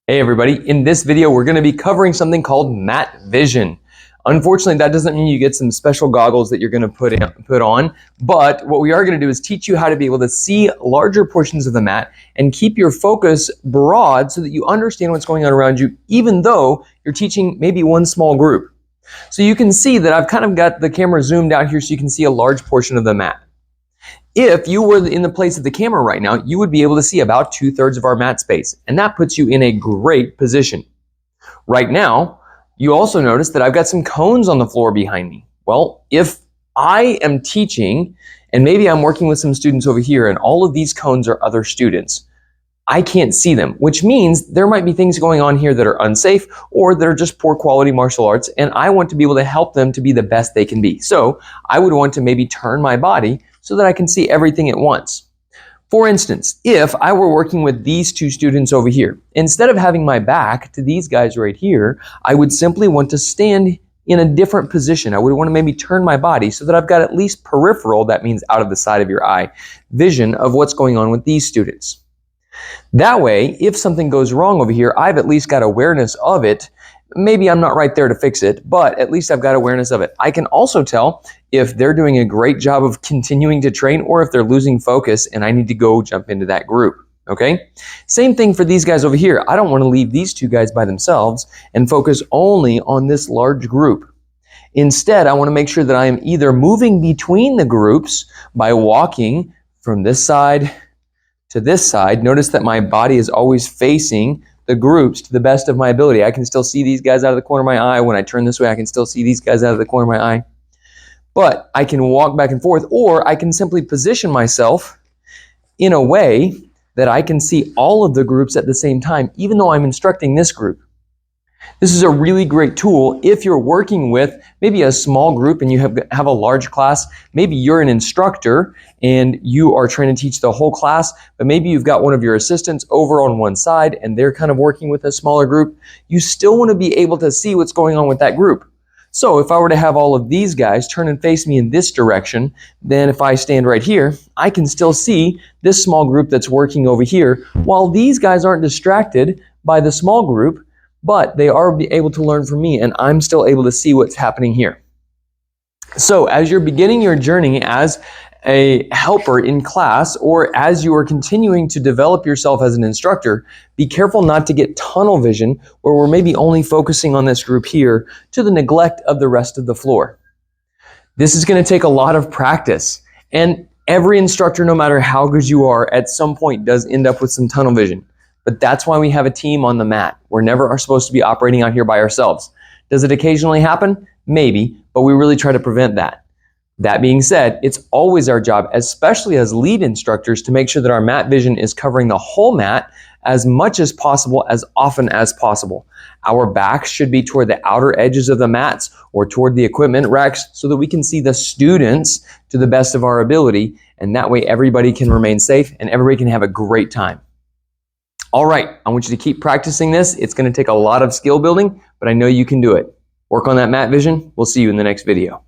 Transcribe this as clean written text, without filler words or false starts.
Hey everybody, in this video we're going to be covering something called mat vision. Unfortunately, that doesn't mean you get some special goggles that you're going to put on, but what we are going to do is teach you how to be able to see larger portions of the mat and keep your focus broad so that you understand what's going on around you, even though you're teaching maybe one small group. So you can see that I've kind of got the camera zoomed out here so you can see a large portion of the mat. If you were in the place of the camera right now, you would be able to see about 2/3 of our mat space, and that puts you in a great position. Right now, you also notice that I've got some cones on the floor behind me. Well, if I am teaching, and maybe I'm working with some students over here, and all of these cones are other students, I can't see them, which means there might be things going on here that are unsafe or that are just poor quality martial arts, and I want to be able to help them to be the best they can be. So I would want to maybe turn my body so that I can see everything at once. For instance, if I were working with these two students over here, instead of having my back to these guys right here, I would simply want to stand in a different position. I would want to maybe turn my body so that I've got at least peripheral, that means out of the side of your eye, vision of what's going on with these students. That way, if something goes wrong over here, I've at least got awareness of it. Maybe I'm not right there to fix it, but at least I've got awareness of it. I can also tell if they're doing a great job of continuing to train or if they're losing focus and I need to go jump into that group, okay? Same thing for these guys over here. I don't want to leave these two guys by themselves and focus only on this large group. Instead, I want to make sure that I am either moving between the groups by walking from this side to this side. Notice that my body is always facing the groups to the best of my ability. I can still see these guys out of the corner of my eye. When I turn this way, I can still see these guys out of the corner of my eye. But I can walk back and forth, or I can simply position myself in a way that I can see all of the groups at the same time, even though I'm instructing this group. This is a really great tool if you're working with maybe a small group and you have a large class. Maybe you're an instructor and you are trying to teach the whole class, but maybe you've got one of your assistants over on one side and they're kind of working with a smaller group. You still want to be able to see what's going on with that group. So if I were to have all of these guys turn and face me in this direction, then if I stand right here, I can still see this small group that's working over here, while these guys aren't distracted by the small group, but they are able to learn from me, and I'm still able to see what's happening here. So as you're beginning your journey as a helper in class, or as you are continuing to develop yourself as an instructor, be careful not to get tunnel vision, where we're maybe only focusing on this group here to the neglect of the rest of the floor. This is going to take a lot of practice, and every instructor, no matter how good you are, at some point does end up with some tunnel vision. But that's why we have a team on the mat. We're never supposed to be operating out here by ourselves. Does it occasionally happen? Maybe, but we really try to prevent that. That being said, it's always our job, especially as lead instructors, to make sure that our mat vision is covering the whole mat as much as possible, as often as possible. Our backs should be toward the outer edges of the mats or toward the equipment racks so that we can see the students to the best of our ability, and that way everybody can remain safe and everybody can have a great time. All right, I want you to keep practicing this. It's going to take a lot of skill building, but I know you can do it. Work on that mat vision. We'll see you in the next video.